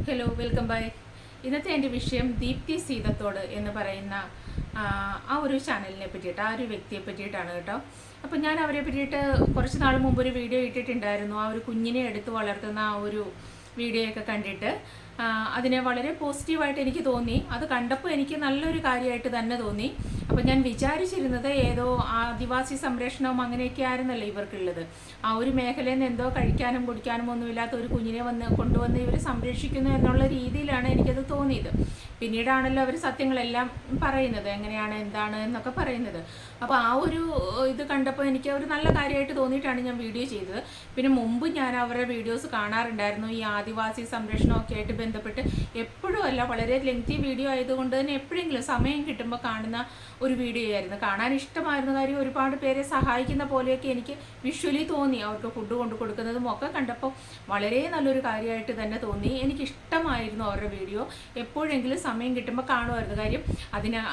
Hello welcome back. ഇന്നത്തെ എൻ്റെ വിഷയം ദീപ്തി സീതത്തോട് എന്ന് പറയുന്ന ആ ഒരു ചാനലിനെ പറ്റിയിട്ട്, ആ ഒരു വ്യക്തിയെ പറ്റിയിട്ടാണ് കേട്ടോ. അപ്പം ഞാൻ അവരെ പറ്റിയിട്ട് കുറച്ച് നാൾ മുമ്പ് ഒരു വീഡിയോ ഇട്ടിട്ടുണ്ടായിരുന്നു. ആ ഒരു കുഞ്ഞിനെ എടുത്ത് വളർത്തുന്ന ആ ഒരു വീഡിയോ ഒക്കെ കണ്ടിട്ട് അതിനെ വളരെ പോസിറ്റീവായിട്ട് എനിക്ക് തോന്നി. അത് കണ്ടപ്പോൾ എനിക്ക് നല്ലൊരു കാര്യമായിട്ട് തന്നെ തോന്നി. അപ്പം ഞാൻ വിചാരിച്ചിരുന്നത് ഏതോ ആദിവാസി സംരക്ഷണവും അങ്ങനെയൊക്കെ ആയിരുന്നല്ലോ ഇവർക്കുള്ളത്. ആ ഒരു മേഖലയിൽ നിന്ന് എന്തോ കഴിക്കാനും കുടിക്കാനും ഒന്നുമില്ലാത്ത ഒരു കുഞ്ഞിനെ കൊണ്ടുവന്ന് ഇവർ സംരക്ഷിക്കുന്നു എന്നുള്ള രീതിയിലാണ് എനിക്കത് തോന്നിയത്. പിന്നീടാണല്ലോ അവർ സത്യങ്ങളെല്ലാം പറയുന്നത്, എങ്ങനെയാണ് എന്താണ് എന്നൊക്കെ പറയുന്നത്. അപ്പോൾ ആ ഒരു ഇത് കണ്ടപ്പോൾ എനിക്ക് ഒരു നല്ല കാര്യമായിട്ട് തോന്നിയിട്ടാണ് ഞാൻ വീഡിയോ ചെയ്തത്. പിന്നെ മുമ്പ് ഞാൻ അവരുടെ വീഡിയോസ് കാണാറുണ്ടായിരുന്നു. ഈ ആദിവാസി സംരക്ഷണമൊക്കെ ആയിട്ട് ബന്ധപ്പെട്ട് എപ്പോഴും അല്ല, വളരെ ലെങ്തി വീഡിയോ ആയതുകൊണ്ട് തന്നെ എപ്പോഴെങ്കിലും സമയം കിട്ടുമ്പോൾ കാണുന്ന ഒരു വീഡിയോ ആയിരുന്നു. കാണാൻ ഇഷ്ടമായിരുന്ന കാര്യം, ഒരുപാട് പേരെ സഹായിക്കുന്ന പോലെയൊക്കെ എനിക്ക് വിഷ്വലി തോന്നി. അവർക്ക് ഫുഡ് കൊണ്ട് കൊടുക്കുന്നതും ഒക്കെ കണ്ടപ്പോൾ വളരെ നല്ലൊരു കാര്യമായിട്ട് തന്നെ തോന്നി. എനിക്കിഷ്ടമായിരുന്നു അവരുടെ വീഡിയോ. എപ്പോഴെങ്കിലും സമയം കിട്ടുമ്പോൾ കാണുമായിരുന്നു. കാര്യം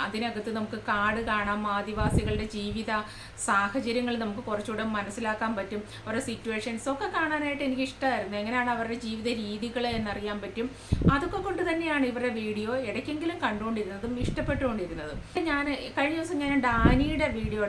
അതിനകത്ത് നമുക്ക് കാട് കാണാം, ആദിവാസികളുടെ ജീവിത സാഹചര്യങ്ങൾ നമുക്ക് കുറച്ചുകൂടെ മനസ്സിലാക്കാൻ പറ്റും. അവരുടെ സിറ്റുവേഷൻസ് ഒക്കെ കാണാനായിട്ട് എനിക്ക് ഇഷ്ടമായിരുന്നു. എങ്ങനെയാണ് അവരുടെ ജീവിത രീതികൾ എന്നറിയാൻ പറ്റും. അതൊക്കെ കൊണ്ട് തന്നെയാണ് ഇവരുടെ വീഡിയോ ഇടയ്ക്കെങ്കിലും കണ്ടുകൊണ്ടിരുന്നതും ഇഷ്ടപ്പെട്ടുകൊണ്ടിരുന്നതും. ഞാൻ കഴിഞ്ഞ ദിവസം ഞാൻ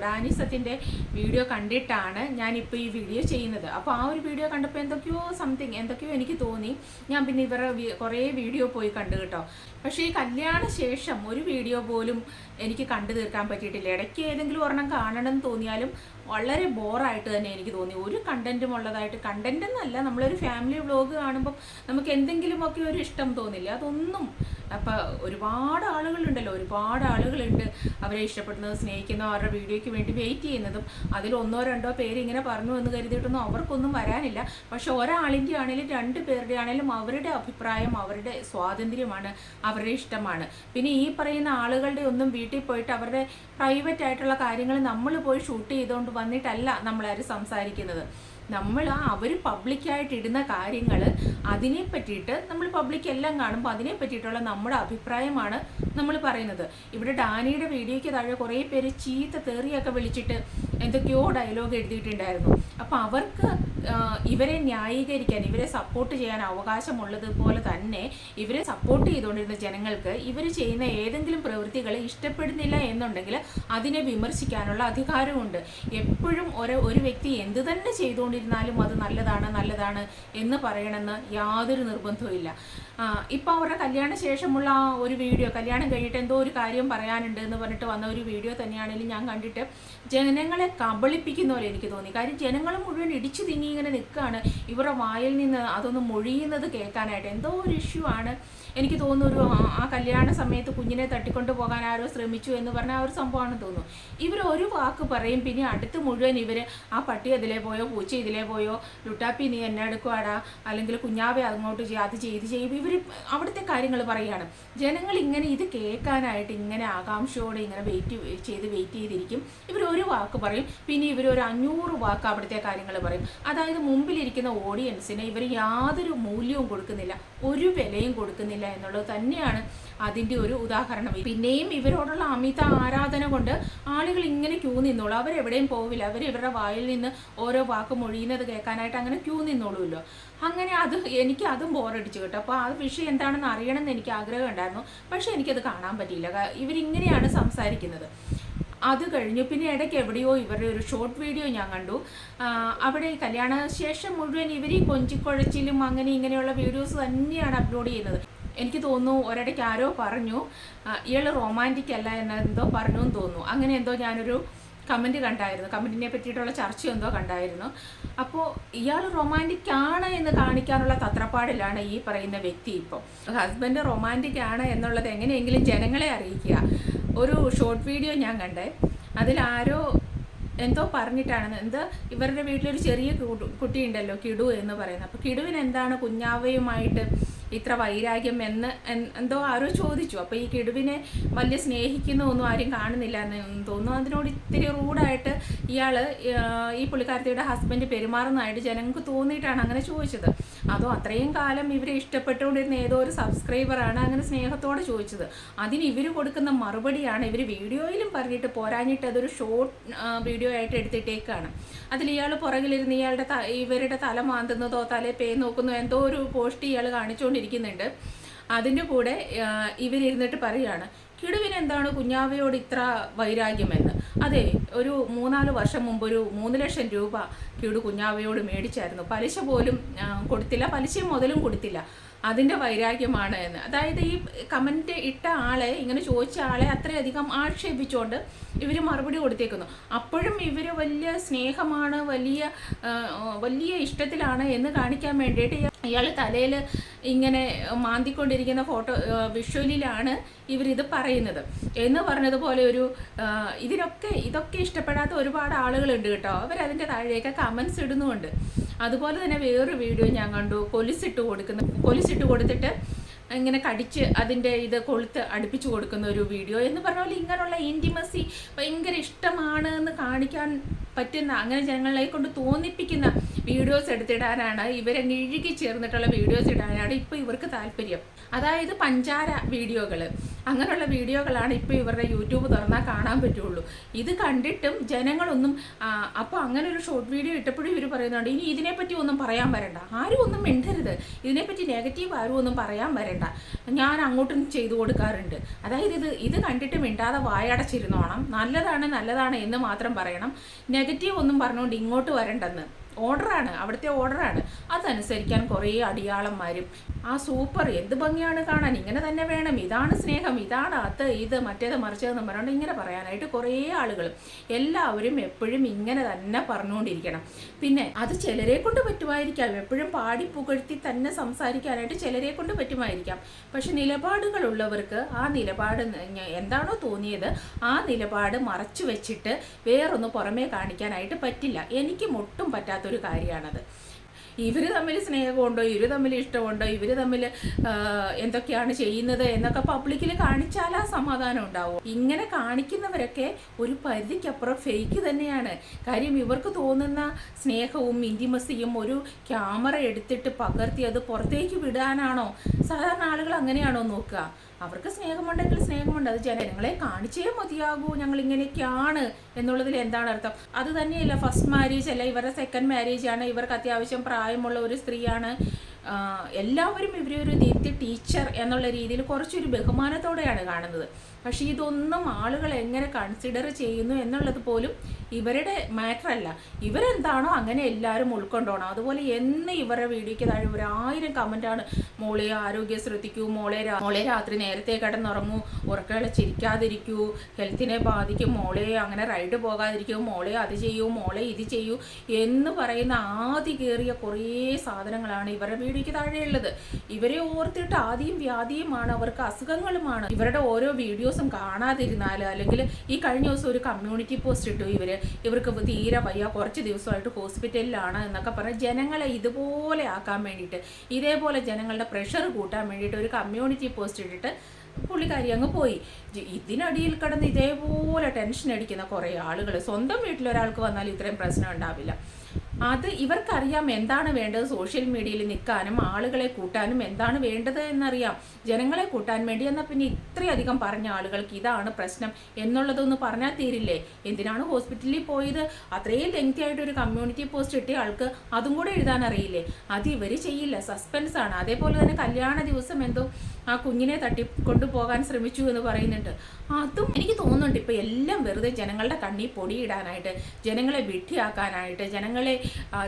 ഡാനി സത്യൻ്റെ വീഡിയോ കണ്ടിട്ടാണ് ഞാനിപ്പോൾ ഈ വീഡിയോ ചെയ്യുന്നത്. അപ്പോൾ ആ ഒരു വീഡിയോ കണ്ടപ്പോൾ എന്തൊക്കെയോ എനിക്ക് തോന്നി. ഞാൻ പിന്നെ ഇവരുടെ കുറേ വീഡിയോ പോയി കണ്ടു കേട്ടോ. പക്ഷേ ഈ കല്യാണ ശേഷം ഒരു വീഡിയോ പോലും എനിക്ക് കണ്ടു തീർക്കാൻ പറ്റിയിട്ടില്ല. ഇടയ്ക്ക് ഏതെങ്കിലും ഒരെണ്ണം കാണണമെന്ന് തോന്നിയാലും വളരെ ബോറായിട്ട് തന്നെ എനിക്ക് തോന്നി. ഒരു കണ്ടന്റും ഉള്ളതായിട്ട്, കണ്ടന്റ് എന്നല്ല, നമ്മളൊരു ഫാമിലി വ്ളോഗ് കാണുമ്പം നമുക്ക് എന്തെങ്കിലുമൊക്കെ ഒരു ഇഷ്ടം തോന്നില്ല, അതൊന്നും. അപ്പം ഒരുപാട് ആളുകളുണ്ട് അവരെ ഇഷ്ടപ്പെടുന്നത്, സ്നേഹിക്കുന്നതും അവരുടെ വീഡിയോയ്ക്ക് വേണ്ടി വെയിറ്റ് ചെയ്യുന്നതും. അതിൽ ഒന്നോ രണ്ടോ പേര് ഇങ്ങനെ പറഞ്ഞു എന്ന് കരുതിയിട്ടൊന്നും അവർക്കൊന്നും വരാനില്ല. പക്ഷെ ഒരാളിൻ്റെ ആണെങ്കിലും 2 പേരുടെ ആണെങ്കിലും അവരുടെ അഭിപ്രായം, അവരുടെ സ്വാതന്ത്ര്യമാണ്, അവരുടെ ഇഷ്ടമാണ്. പിന്നെ ഈ പറയുന്ന ആളുകളുടെ ഒന്നും വീട്ടിൽ പോയിട്ട് അവരുടെ പ്രൈവറ്റ് ആയിട്ടുള്ള കാര്യങ്ങൾ നമ്മൾ പോയി ഷൂട്ട് ചെയ്തുകൊണ്ട് വന്നിട്ടല്ല നമ്മളാരും സംസാരിക്കുന്നത്. അവർ പബ്ലിക്കായിട്ട് ഇടുന്ന കാര്യങ്ങൾ, അതിനെ പറ്റിയിട്ട് നമ്മൾ പബ്ലിക് എല്ലാം കാണുമ്പോൾ അതിനെ പറ്റിയിട്ടുള്ള നമ്മുടെ അഭിപ്രായമാണ് നമ്മൾ പറയുന്നത്. ഇവിടെ ഡാനിയുടെ വീഡിയോയ്ക്ക് താഴെ കുറേ പേര് ചീത്ത തെറിയൊക്കെ വിളിച്ചിട്ട് എന്തൊക്കെയോ ഡയലോഗ് എഴുതിയിട്ടുണ്ടായിരുന്നു. അപ്പോൾ അവർക്ക് ഇവരെ ന്യായീകരിക്കാൻ, ഇവരെ സപ്പോർട്ട് ചെയ്യാൻ അവകാശമുള്ളതുപോലെ തന്നെ ഇവരെ സപ്പോർട്ട് ചെയ്തുകൊണ്ടിരുന്ന ജനങ്ങൾക്ക് ഇവർ ചെയ്യുന്ന ഏതെങ്കിലും പ്രവൃത്തികളെ ഇഷ്ടപ്പെടുന്നില്ല എന്നുണ്ടെങ്കിൽ അതിനെ വിമർശിക്കാനുള്ള അധികാരമുണ്ട്. എപ്പോഴും ഒരു വ്യക്തി എന്ത് തന്നെ ചെയ്തുകൊണ്ടിരുന്നാലും അത് നല്ലതാണ് എന്ന് പറയണമെന്ന് യാതൊരു നിർബന്ധവും ഇല്ല. ഇപ്പോൾ അവരുടെ കല്യാണ ശേഷമുള്ള ഒരു വീഡിയോ, കല്യാണം കഴിഞ്ഞിട്ട് എന്തോ ഒരു കാര്യം പറയാനുണ്ട് എന്ന് പറഞ്ഞിട്ട് വന്ന ഒരു വീഡിയോ തന്നെയാണെങ്കിലും ഞാൻ കണ്ടിട്ട് ജനങ്ങളെ കബളിപ്പിക്കുന്ന പോലെ എനിക്ക് തോന്നി. കാര്യം ജനങ്ങൾ മുഴുവൻ ഇടിച്ചു തിങ്ങി ഇങ്ങനെ നിൽക്കുകയാണ്. ഇവരുടെ വായിൽ നിന്ന് അതൊന്ന് മൊഴിയുന്നത് കേൾക്കാനായിട്ട്. എന്തോ ഒരു ഇഷ്യൂ ആണ് എനിക്ക് തോന്നുന്നു. ആ കല്യാണ സമയത്ത് കുഞ്ഞിനെ തട്ടിക്കൊണ്ട് പോകാൻ ആരോ ശ്രമിച്ചു എന്ന് പറഞ്ഞാൽ ആ ഒരു സംഭവമാണെന്ന് തോന്നുന്നു. ഇവർ ഒരു വാക്ക് പറയും, പിന്നെ അടുത്ത് മുഴുവൻ ഇവർ ആ പട്ടി അതിലേ പോയോ, പൂച്ച ഇതിലേ പോയോ, ലുട്ടാപ്പി നീ എന്നെ എടുക്കുവാടാ, അല്ലെങ്കിൽ കുഞ്ഞാവെ അങ്ങോട്ട് അത് ചെയ്ത് ഇവർ അവിടുത്തെ കാര്യങ്ങൾ പറയുകയാണ്. ജനങ്ങൾ ഇങ്ങനെ ഇത് കേൾക്കാനായിട്ട് ഇങ്ങനെ ആകാംക്ഷയോടെ ഇങ്ങനെ വെയിറ്റ് ചെയ്തിരിക്കും. ഇവർ ഒരു വാക്ക് പറയും, പിന്നെ ഇവർ ഒരു 500 വാക്ക് അവിടുത്തെ കാര്യങ്ങൾ പറയും. അതായത് മുമ്പിലിരിക്കുന്ന ഓഡിയൻസിന് ഇവർ യാതൊരു മൂല്യവും കൊടുക്കുന്നില്ല, ഒരു വിലയും കൊടുക്കുന്നില്ല എന്നുള്ളത് തന്നെയാണ് അതിൻ്റെ ഒരു ഉദാഹരണം. പിന്നെയും ഇവരോടുള്ള അമിത ആരാധന കൊണ്ട് ആളുകൾ ഇങ്ങനെ ക്യൂ നിന്നോളൂ. അവരെവിടെയും പോവില്ല. ഇവരുടെ വായിൽ നിന്ന് ഓരോ വാക്ക് മൊഴിയുന്നത് കേൾക്കാനായിട്ട് അങ്ങനെ ക്യൂ നിന്നോളൂല്ലോ. അങ്ങനെ എനിക്ക് അതും ബോറടിച്ചു കേട്ടോ. അപ്പോൾ ആ വിഷയം എന്താണെന്ന് അറിയണമെന്ന് എനിക്ക് ആഗ്രഹം ഉണ്ടായിരുന്നു. പക്ഷേ എനിക്കത് കാണാൻ പറ്റിയില്ല. ഇവരിങ്ങനെയാണ് സംസാരിക്കുന്നത്. അത് കഴിഞ്ഞു. പിന്നെ ഇടയ്ക്ക് എവിടെയോ ഇവരുടെ ഒരു ഷോർട്ട് വീഡിയോ ഞാൻ കണ്ടു. അവിടെ കല്യാണ ശേഷം മുഴുവൻ ഇവർ ഈ കൊഞ്ചിക്കുഴച്ചിലും അങ്ങനെ ഇങ്ങനെയുള്ള വീഡിയോസ് തന്നെയാണ് അപ്ലോഡ് ചെയ്യുന്നത്. എനിക്ക് തോന്നുന്നു ഒരിടയ്ക്ക് ആരോ പറഞ്ഞു ഇയാൾ റൊമാൻറ്റിക് അല്ല എന്നെന്തോ പറഞ്ഞു എന്ന് തോന്നുന്നു. അങ്ങനെ എന്തോ ഞാനൊരു കമൻറ്റ് കണ്ടായിരുന്നു, കമൻറ്റിനെ പറ്റിയിട്ടുള്ള ചർച്ച എന്തോ കണ്ടായിരുന്നു. അപ്പോൾ ഇയാൾ റൊമാൻറ്റിക് ആണ് എന്ന് കാണിക്കാനുള്ള തത്രപ്പാടിലാണ് ഈ പറയുന്ന വ്യക്തി. ഇപ്പോൾ ഹസ്ബൻഡ് റൊമാൻറ്റിക് ആണ് എന്നുള്ളത് എങ്ങനെയെങ്കിലും ജനങ്ങളെ അറിയിക്കുക. ഒരു ഷോർട്ട് വീഡിയോ ഞാൻ കണ്ടേ, അതിലാരോ എന്തോ പറഞ്ഞിട്ടാണ്, ഇവരുടെ വീട്ടിലൊരു ചെറിയ കുട്ടിയുണ്ടല്ലോ, കിടു എന്ന് പറയുന്നത്. അപ്പോൾ കിടുവിന് എന്താണ് കുഞ്ഞാവയുമായിട്ട് ഇത്ര വൈരാഗ്യം എന്ന് എന്തോ ആരോ ചോദിച്ചു. അപ്പോൾ ഈ കിടുവിനെ വലിയ സ്നേഹിക്കുന്നൊന്നും ആരും കാണുന്നില്ല എന്ന് തോന്നുന്നു. അതിനോട് ഇത്തിരി റൂഡായിട്ട് ഈ പുള്ളിക്കാരത്തിയുടെ ഹസ്ബൻഡ് പെരുമാറുന്നതായിട്ട് ജനങ്ങൾക്ക് തോന്നിയിട്ടാണ് അങ്ങനെ ചോദിച്ചത്. അതോ അത്രയും കാലം ഇവരെ ഇഷ്ടപ്പെട്ടുകൊണ്ടിരുന്ന ഏതോ ഒരു സബ്സ്ക്രൈബറാണ് അങ്ങനെ സ്നേഹത്തോടെ ചോദിച്ചത്. അതിന് ഇവർ കൊടുക്കുന്ന മറുപടിയാണ് ഇവർ വീഡിയോയിലും പറഞ്ഞിട്ട് പോരാഞ്ഞിട്ട് അതൊരു ഷോർട്ട് വീഡിയോ ആയിട്ട് എടുത്തിട്ടേക്കാണ്. അതിൽ ഇയാൾ പുറകിലിരുന്ന് ഇവരുടെ തല മാന്തുന്നതോ തലേ പേ നോക്കുന്നതോ എന്തോ ഒരു പോസ്റ്റ് ഇയാൾ കാണിച്ചുകൊണ്ടിരിക്കുന്നുണ്ട്. അതിൻ്റെ കൂടെ ഇവരിരുന്നിട്ട് പറയുകയാണ്, കിടുവിന് എന്താണ് കുഞ്ഞാവയോട് ഇത്ര വൈരാഗ്യമെന്ന്. അതെ, ഒരു 3-4 വർഷം മുമ്പ് ഒരു 3 ലക്ഷം രൂപ കിടു കുഞ്ഞാവയോട് മേടിച്ചായിരുന്നു. പലിശ പോലും കൊടുത്തില്ല, പലിശയും മുതലും കൊടുത്തില്ല. അതിൻ്റെ വൈരാഗ്യമാണ് എന്ന്. അതായത് ഈ കമൻറ്റ് ഇട്ട ആളെ, ഇങ്ങനെ ചോദിച്ച ആളെ അത്രയധികം ആക്ഷേപിച്ചുകൊണ്ട് ഇവർ മറുപടി കൊടുത്തേക്കുന്നു. അപ്പോഴും ഇവർ വലിയ സ്നേഹമാണ്, വലിയ ഇഷ്ടത്തിലാണ് എന്ന് കാണിക്കാൻ വേണ്ടിയിട്ട് ഇയാൾ തലയിൽ ഇങ്ങനെ മാന്തിക്കൊണ്ടിരിക്കുന്ന വിഷ്വലിലാണ് ഇവരിത് പറയുന്നത്. എന്ന് പറഞ്ഞതുപോലെ ഇതൊക്കെ ഇഷ്ടപ്പെടാത്ത ഒരുപാട് ആളുകളുണ്ട് കേട്ടോ. അവരതിൻ്റെ താഴെയൊക്കെ കമൻസ് ഇടുന്നുമുണ്ട്. അതുപോലെ തന്നെ വേറൊരു വീഡിയോ ഞാൻ കണ്ടു, കൊലുസിട്ട് കൊടുത്തിട്ട് ഇങ്ങനെ കടിച്ച് അതിൻ്റെ കൊളുത്ത് അടുപ്പിച്ച് കൊടുക്കുന്ന ഒരു വീഡിയോ. എന്ന് പറഞ്ഞ പോലെ ഇങ്ങനെയുള്ള ഇൻറ്റിമസി ഭയങ്കര ഇഷ്ടമാണ് എന്ന് കാണിക്കാൻ പറ്റുന്ന, അങ്ങനെ ജനങ്ങളെ കൊണ്ട് തോന്നിപ്പിക്കുന്ന വീഡിയോസ് എടുത്തിടാനാണ്, ഇവരെ ഇഴുകി ചേർന്നിട്ടുള്ള വീഡിയോസ് ഇടാനാണ് ഇപ്പോൾ ഇവർക്ക് താല്പര്യം. അതായത് പഞ്ചാര വീഡിയോകൾ, അങ്ങനെയുള്ള വീഡിയോകളാണ് ഇപ്പോൾ ഇവരുടെ യൂട്യൂബ് തുറന്നാൽ കാണാൻ പറ്റുള്ളൂ. ഇത് കണ്ടിട്ടും ജനങ്ങളൊന്നും അപ്പോൾ അങ്ങനെ ഒരു ഷോർട്ട് വീഡിയോ ഇട്ടപ്പോഴും ഇവർ പറയുന്നുണ്ട്, ഇനി ഇതിനെപ്പറ്റി ഒന്നും പറയാൻ വരണ്ട, ആരും ഒന്നും മിണ്ടരുത്, ഇതിനെപ്പറ്റി നെഗറ്റീവ് ആരും ഒന്നും പറയാൻ വരണ്ട, ഞാൻ അങ്ങോട്ടും ചെയ്തു കൊടുക്കാറുണ്ട്. അതായത് ഇത് കണ്ടിട്ട് മിണ്ടാതെ വായടച്ചിരുന്നോണം, നല്ലതാണ് എന്ന് മാത്രം പറയണം, നെഗറ്റീവ് ഒന്നും പറഞ്ഞുകൊണ്ട് ഇങ്ങോട്ട് വരണ്ടെന്ന്. ഓർഡറാണ്, അവിടുത്തെ ഓർഡറാണ്. അതനുസരിക്കാൻ കുറേ അടിയാളന്മാരും സൂപ്പർ, എന്ത് ഭംഗിയാണ് കാണാൻ, ഇങ്ങനെ തന്നെ വേണം, ഇതാണ് സ്നേഹം, ഇതാണ് ഇത് മറ്റേത് മറിച്ചതെന്ന് പറഞ്ഞുകൊണ്ട് ഇങ്ങനെ പറയാനായിട്ട് കുറേ ആളുകളും എല്ലാവരും എപ്പോഴും ഇങ്ങനെ തന്നെ പറഞ്ഞുകൊണ്ടിരിക്കണം. പിന്നെ അത് ചിലരെ കൊണ്ട് പറ്റുമായിരിക്കാം, എപ്പോഴും പാടി പുകഴ്ത്തി തന്നെ സംസാരിക്കാനായിട്ട് ചിലരെ കൊണ്ട് പറ്റുമായിരിക്കാം. പക്ഷെ നിലപാടുകളുള്ളവർക്ക് ആ നിലപാട് എന്താണോ തോന്നിയത് ആ നിലപാട് മറച്ചു വെച്ചിട്ട് വേറൊന്ന് പുറമേ കാണിക്കാനായിട്ട് പറ്റില്ല. എനിക്കും ഒട്ടും പറ്റാത്തൊരു കാര്യമാണത്. ഇവർ തമ്മിൽ സ്നേഹമുണ്ടോ, ഇവർ തമ്മിൽ ഇഷ്ടമുണ്ടോ, ഇവർ തമ്മിൽ എന്തൊക്കെയാണ് ചെയ്യുന്നത് എന്നൊക്കെ പബ്ലിക്കിൽ കാണിച്ചാൽ ആ സമാധാനം ഉണ്ടാവും. ഇങ്ങനെ കാണിക്കുന്നവരൊക്കെ ഒരു പരിധിക്കപ്പുറം ഫേക്ക് തന്നെയാണ്. കാര്യം ഇവർക്ക് തോന്നുന്ന സ്നേഹവും ഇൻറ്റിമസിയും ഒരു ക്യാമറ എടുത്തിട്ട് പകർത്തി അത് പുറത്തേക്ക് വിടാനാണോ? സാധാരണ ആളുകൾ അങ്ങനെയാണോ നോക്കുക? അവർക്ക് സ്നേഹമുണ്ടെങ്കിൽ സ്നേഹമുണ്ട്, അത് ജനങ്ങളെ കാണിച്ചേ മതിയാകൂ, ഞങ്ങൾ ഇങ്ങനെയൊക്കെയാണ് എന്നുള്ളതിൽ എന്താണ് അർത്ഥം? അത് തന്നെയല്ല ഫസ്റ്റ് മാരേജ് അല്ല, ഇവരുടെ സെക്കൻഡ് മാരേജ് ആണ്, ഇവർക്ക് അത്യാവശ്യം പ്രായമുള്ള ഒരു സ്ത്രീയാണ്. എല്ലാവരും ഇവരെ ഒരു ദീപ്തി ടീച്ചർ എന്നുള്ള രീതിയിൽ കുറച്ചൊരു ബഹുമാനത്തോടെയാണ് കാണുന്നത്. പക്ഷേ ഇതൊന്നും ആളുകൾ എങ്ങനെ കൺസിഡർ ചെയ്യുന്നു എന്നുള്ളത് പോലും ഇവരുടെ മാറ്റർ അല്ല. ഇവരെന്താണോ അങ്ങനെ എല്ലാവരും ഉൾക്കൊണ്ടോണം. അതുപോലെ എന്ന് ഇവരുടെ വീഡിയോയ്ക്ക് താഴെ 1000 കമൻറ്റാണ്, മോളെ ആരോഗ്യം ശ്രദ്ധിക്കൂ, മോളെ രാത്രി നേരത്തെ കിടന്നുറങ്ങൂ, ഉറക്കളച്ചിരിക്കാതിരിക്കൂ, ഹെൽത്തിനെ ബാധിക്കും, മോളെ അങ്ങനെ റൈഡ് പോകാതിരിക്കൂ, മോളെ അത് ചെയ്യൂ, മോളെ ഇത് ചെയ്യൂ എന്ന് പറയുന്ന ആദി കയറിയ കുറേ സാധനങ്ങളാണ് ഇവരുടെ വീഡിയോയ്ക്ക് താഴെയുള്ളത്. ഇവരെ ഓർത്തിട്ട് ആദിയും വ്യാധിയുമാണ്, അവർക്ക് അസുഖങ്ങളുമാണ്. ഇവരുടെ ഓരോ വീഡിയോസും കാണാതിരുന്നാൽ, അല്ലെങ്കിൽ ഈ കഴിഞ്ഞ ദിവസം ഒരു കമ്മ്യൂണിറ്റി പോസ്റ്റ് ഇട്ടു, ഇവർക്ക് തീരെ വയ്യ, കുറച്ച് ദിവസമായിട്ട് ഹോസ്പിറ്റലിലാണ് എന്നൊക്കെ പറഞ്ഞ് ജനങ്ങളെ ഇതുപോലെ ആക്കാൻ വേണ്ടിയിട്ട്, ഇതേപോലെ ജനങ്ങളുടെ പ്രഷർ കൂട്ടാൻ വേണ്ടിയിട്ട് ഒരു കമ്മ്യൂണിറ്റി പോസ്റ്റ് ഇട്ടിട്ട് പുള്ളിക്കാരി അങ്ങ് പോയി. ഇതിനടിയിൽ കിടന്ന് ഇതേപോലെ ടെൻഷൻ അടിക്കുന്ന കുറേ ആളുകൾ, സ്വന്തം വീട്ടിലൊരാൾക്ക് വന്നാൽ ഇത്രയും പ്രശ്നം ഉണ്ടാവില്ല. അത് ഇവർക്കറിയാം എന്താണ് വേണ്ടത്, സോഷ്യൽ മീഡിയയിൽ നിൽക്കാനും ആളുകളെ കൂട്ടാനും എന്താണ് വേണ്ടത് എന്നറിയാം, ജനങ്ങളെ കൂട്ടാൻ വേണ്ടി. എന്നാൽ പിന്നെ ഇത്രയധികം പറഞ്ഞ ആളുകൾക്ക് ഇതാണ് പ്രശ്നം എന്നുള്ളതൊന്ന് പറഞ്ഞാൽ തീരില്ലേ? എന്തിനാണ് ഹോസ്പിറ്റലിൽ പോയത്? അത്രയും ലെങ്തി ആയിട്ട് ഒരു കമ്മ്യൂണിറ്റി പോസ്റ്റ് ഇട്ടിയ ആൾക്ക് അതും കൂടെ എഴുതാൻ അറിയില്ലേ? അത് ഇവർ ചെയ്യില്ല, സസ്പെൻസ് ആണ്. അതേപോലെ തന്നെ കല്യാണ ദിവസം എന്തോ ആ കുഞ്ഞിനെ തട്ടിക്കൊണ്ടുപോകാൻ ശ്രമിച്ചു എന്ന് പറയുന്നുണ്ട്. അതും എനിക്ക് തോന്നുന്നുണ്ട് ഇപ്പോൾ എല്ലാം വെറുതെ ജനങ്ങളുടെ കണ്ണിൽ പൊടിയിടാനായിട്ട്, ജനങ്ങളെ വിഡ്ഢിയാക്കാനായിട്ട്, ജനങ്ങളെ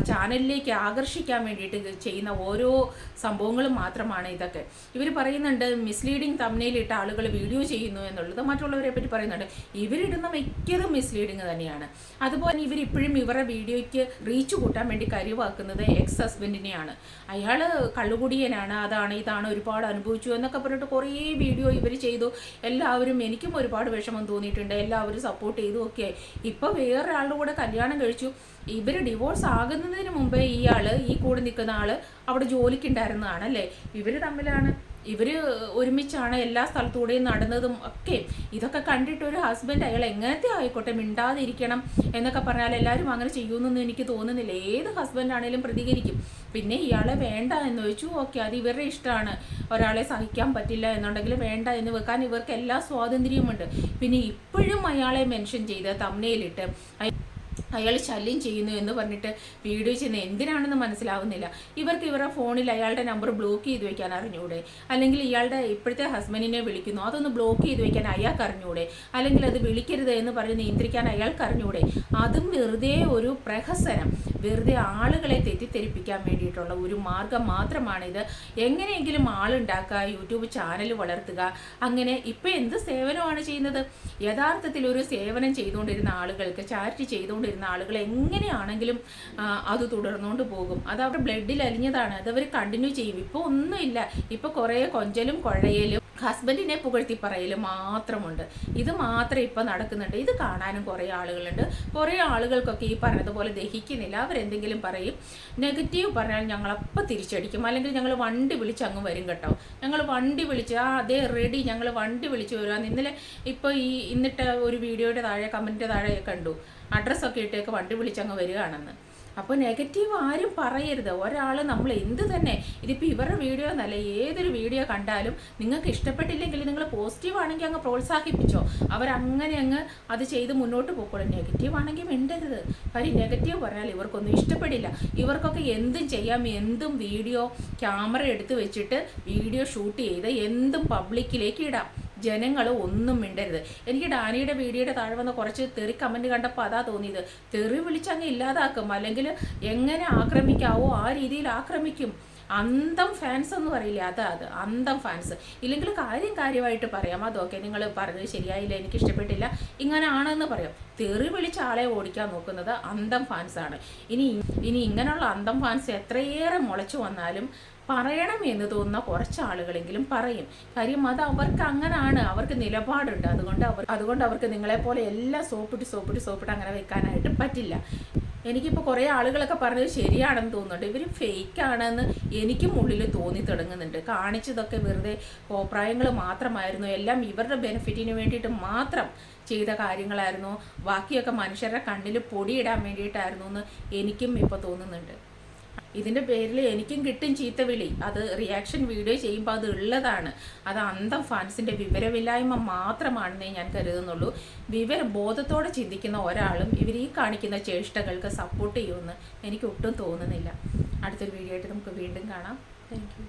ചാനലിലേക്ക് ആകർഷിക്കാൻ വേണ്ടിയിട്ട് ചെയ്യുന്ന ഓരോ സംഭവങ്ങളും മാത്രമാണ് ഇതൊക്കെ. ഇവർ പറയുന്നുണ്ട് മിസ്ലീഡിങ് തംബ്നെയിലിട്ട ആളുകൾ വീഡിയോ ചെയ്യുന്നു എന്നുള്ളത്. മറ്റുള്ളവരെ പറ്റി പറയുന്നുണ്ട്, ഇവരിടുന്ന മിക്കതും മിസ്ലീഡിങ് തന്നെയാണ്. അതുപോലെ ഇവരിപ്പോഴും ഇവരുടെ വീഡിയോയ്ക്ക് റീച്ച് കൂട്ടാൻ വേണ്ടി കരുവാക്കുന്നത് എക്സ് ഹസ്ബൻഡിനെയാണ്. അയാൾ കള്ളുകുടിയനാണ്, അതാണ് ഇതാണ്, ഒരുപാട് അനുഭവിച്ചു എന്നൊക്കെ പറഞ്ഞിട്ട് കുറേ വീഡിയോ ഇവർ ചെയ്തു. എല്ലാവരും, എനിക്കും ഒരുപാട് വിഷമം തോന്നിയിട്ടുണ്ട്, എല്ലാവരും സപ്പോർട്ട് ചെയ്തു. ഒക്കെ ഇപ്പോൾ വേറൊരാളുടെ കൂടെ കല്യാണം കഴിച്ചു. ഇവർ ഡിവോഴ്സ് ആകുന്നതിന് മുമ്പേ ഈ കൂടെ നിൽക്കുന്ന ആൾ അവിടെ ജോലിക്കുണ്ടായിരുന്നതാണ് അല്ലേ? ഇവർ തമ്മിലാണ് ഇവർ ഒരുമിച്ചാണ് എല്ലാ സ്ഥലത്തൂടെയും നടന്നതും ഒക്കെ. ഇതൊക്കെ കണ്ടിട്ട് ഒരു ഹസ്ബൻഡ് അയാൾ എങ്ങനത്തെ ആയിക്കോട്ടെ മിണ്ടാതിരിക്കണം എന്നൊക്കെ പറഞ്ഞാൽ എല്ലാവരും അങ്ങനെ ചെയ്യുമെന്നൊന്നും എനിക്ക് തോന്നുന്നില്ല. ഏത് ഹസ്ബൻഡ് ആണെങ്കിലും പ്രതികരിക്കും. പിന്നെ ഇയാളെ വേണ്ട എന്ന് വെച്ചു, ഓക്കെ, അത് ഇവരുടെ ഇഷ്ടമാണ്. ഒരാളെ സഹിക്കാൻ പറ്റില്ല എന്നുണ്ടെങ്കിൽ വേണ്ട എന്ന് വെക്കാൻ ഇവർക്ക് എല്ലാ സ്വാതന്ത്ര്യമുണ്ട്. പിന്നെ ഇപ്പോഴും അയാളെ മെൻഷൻ ചെയ്ത് തംബ്നെയിലിട്ട് അയാൾ ശല്യം ചെയ്യുന്നു എന്ന് പറഞ്ഞിട്ട് വീഡിയോ ചെയ്യുന്നത് എന്തിനാണെന്ന് മനസ്സിലാവുന്നില്ല. ഇവർക്ക് ഇവരുടെ ഫോണിൽ അയാളുടെ നമ്പർ ബ്ലോക്ക് ചെയ്ത് വെക്കാൻ അറിഞ്ഞൂടെ? അല്ലെങ്കിൽ ഇയാളുടെ ഇപ്പോഴത്തെ ഹസ്ബൻഡിനെ വിളിക്കുന്നു, അതൊന്ന് ബ്ലോക്ക് ചെയ്ത് വെക്കാൻ അയാൾക്ക് അറിഞ്ഞൂടെ? അല്ലെങ്കിൽ അത് വിളിക്കരുത് എന്ന് പറഞ്ഞ് നിയന്ത്രിക്കാൻ അയാൾക്ക് അറിഞ്ഞൂടെ? അതും വെറുതെ ഒരു പ്രഹസനം, വെറുതെ ആളുകളെ തെറ്റിദ്ധരിപ്പിക്കാൻ വേണ്ടിയിട്ടുള്ള ഒരു മാർഗം മാത്രമാണിത്. എങ്ങനെയെങ്കിലും ആളുണ്ടാക്കുക, യൂട്യൂബ് ചാനൽ വളർത്തുക, അങ്ങനെ ഇപ്പം എന്ത് സേവനമാണ് ചെയ്യുന്നത്? യഥാർത്ഥത്തിൽ ഒരു സേവനം ചെയ്തുകൊണ്ടിരുന്ന ആളുകൾക്ക്, ചാരിറ്റി ചെയ്തുകൊണ്ടിരുന്ന ആളുകൾ എങ്ങനെയാണെങ്കിലും അത് തുടർന്നുകൊണ്ട് പോകും. അത് അവരുടെ ബ്ലഡിൽ അലിഞ്ഞതാണ്, അതവർ കണ്ടിന്യൂ ചെയ്യും. ഇപ്പോൾ ഒന്നുമില്ല, ഇപ്പോൾ കുറേ കൊഞ്ചലും കുഴയലും ഹസ്ബൻഡിനെ പുകഴ്ത്തി പറയലും മാത്രമുണ്ട്. ഇത് മാത്രമേ ഇപ്പം നടക്കുന്നുണ്ട്. ഇത് കാണാനും കുറേ ആളുകളുണ്ട്. കുറേ ആളുകൾക്കൊക്കെ ഈ പറഞ്ഞതുപോലെ ദഹിക്കുന്നില്ല. അവരെന്തെങ്കിലും പറയും, നെഗറ്റീവ് പറഞ്ഞാൽ ഞങ്ങളപ്പം തിരിച്ചടിക്കും, അല്ലെങ്കിൽ ഞങ്ങൾ വണ്ടി വിളിച്ച് അങ്ങ് വരും കേട്ടോ. ഞങ്ങൾ വണ്ടി വിളിച്ച് അതേ റെഡി, ഞങ്ങൾ വണ്ടി വിളിച്ച് വരുവാന്ന്. ഇന്നലെ ഇപ്പോൾ ഇന്നിട്ട ഒരു വീഡിയോയുടെ താഴെ കമൻറ്റിൻ്റെ താഴെ കണ്ടു, അഡ്രസ്സൊക്കെ ഇട്ടേക്ക് വണ്ടി വിളിച്ചങ്ങ് വരികയാണെന്ന്. അപ്പോൾ നെഗറ്റീവ് ആരും പറയരുത്. ഒരാൾ നമ്മൾ എന്ത് തന്നെ, ഇതിപ്പോൾ ഇവരുടെ വീഡിയോ എന്നല്ല, ഏതൊരു വീഡിയോ കണ്ടാലും നിങ്ങൾക്ക് ഇഷ്ടപ്പെട്ടില്ലെങ്കിൽ നിങ്ങൾ പോസിറ്റീവ് ആണെങ്കിൽ അങ്ങ് പ്രോത്സാഹിപ്പിച്ചോ. അവരങ്ങനെ അങ്ങ് അത് ചെയ്ത് മുന്നോട്ട് പോയിക്കോളും. നെഗറ്റീവ് ആണെങ്കിൽ മിണ്ടരുത്. കാര്യം നെഗറ്റീവ് പറഞ്ഞാൽ ഇവർക്കൊന്നും ഇഷ്ടപ്പെടില്ല. ഇവർക്കൊക്കെ എന്തും ചെയ്യാം, എന്തും വീഡിയോ ക്യാമറ എടുത്ത് വെച്ചിട്ട് വീഡിയോ ഷൂട്ട് ചെയ്ത് എന്തും പബ്ലിക്കിലേക്ക് ഇടാം. ജനങ്ങൾ ഒന്നും മിണ്ടരുത്. എനിക്ക് ഡാനിയുടെ വീഡിയോയുടെ താഴെ വന്ന കുറച്ച് തെറി കമൻറ്റ് കണ്ടപ്പോൾ അതാ തോന്നിയത്. തെറി വിളിച്ചങ്ങ് ഇല്ലാതാക്കും, അല്ലെങ്കിൽ എങ്ങനെ ആക്രമിക്കാവോ ആ രീതിയിൽ ആക്രമിക്കും. അന്തം ഫാൻസ് എന്ന് പറയില്ലേ, അത് അന്തം ഫാൻസ്. ഇല്ലെങ്കിൽ കാര്യമായിട്ട് പറയാം, അതൊക്കെ നിങ്ങൾ പറഞ്ഞത് ശരിയായില്ല, എനിക്ക് ഇഷ്ടപ്പെട്ടില്ല, ഇങ്ങനെ ആണെന്ന് പറയാം. തെറി വിളിച്ച ആളെ ഓടിക്കാൻ നോക്കുന്നത് അന്തം ഫാൻസാണ്. ഇനി ഇങ്ങനെയുള്ള അന്തം ഫാൻസ് എത്രയേറെ മുളച്ചു വന്നാലും പറയണം എന്ന് തോന്നുന്ന കുറച്ച് ആളുകളെങ്കിലും പറയും. കാര്യം അത് അവർക്ക് അങ്ങനെയാണ്, അവർക്ക് നിലപാടുണ്ട്. അതുകൊണ്ട് അവർക്ക് നിങ്ങളെപ്പോലെ എല്ലാം സോപ്പിട്ട് അങ്ങനെ വെക്കാനായിട്ട് പറ്റില്ല. എനിക്കിപ്പോൾ കുറേ ആളുകളൊക്കെ പറഞ്ഞത് ശരിയാണെന്ന് തോന്നുന്നുണ്ട്. ഇവർ ഫേക്കാണെന്ന് എനിക്കും ഉള്ളിൽ തോന്നി തുടങ്ങുന്നുണ്ട്. കാണിച്ചതൊക്കെ വെറുതെ കോപ്രായങ്ങൾ മാത്രമായിരുന്നു, എല്ലാം ഇവരുടെ ബെനിഫിറ്റിന് വേണ്ടിയിട്ട് മാത്രം ചെയ്ത കാര്യങ്ങളായിരുന്നു, ബാക്കിയൊക്കെ മനുഷ്യരുടെ കണ്ണിൽ പൊടിയിടാൻ വേണ്ടിയിട്ടായിരുന്നു എന്ന് എനിക്കും ഇപ്പോൾ തോന്നുന്നുണ്ട്. ഇതിൻ്റെ പേരിൽ എനിക്കും കിട്ടും ചീത്തവിളി. അത് റിയാക്ഷൻ വീഡിയോ ചെയ്യുമ്പോൾ അത് ഉള്ളതാണ്. അത് അന്തം ഫാൻസിൻ്റെ വിവരമില്ലായ്മ മാത്രമാണെന്നേ ഞാൻ കരുതുന്നുള്ളൂ. വിവരബോധത്തോടെ ചിന്തിക്കുന്ന ഒരാളും ഇവർ ഈ കാണിക്കുന്ന ചേഷ്ടകൾക്ക് സപ്പോർട്ട് ചെയ്യുമെന്ന് എനിക്ക് ഒട്ടും തോന്നുന്നില്ല. അടുത്തൊരു വീഡിയോ ആയിട്ട് നമുക്ക് വീണ്ടും കാണാം. Thank you.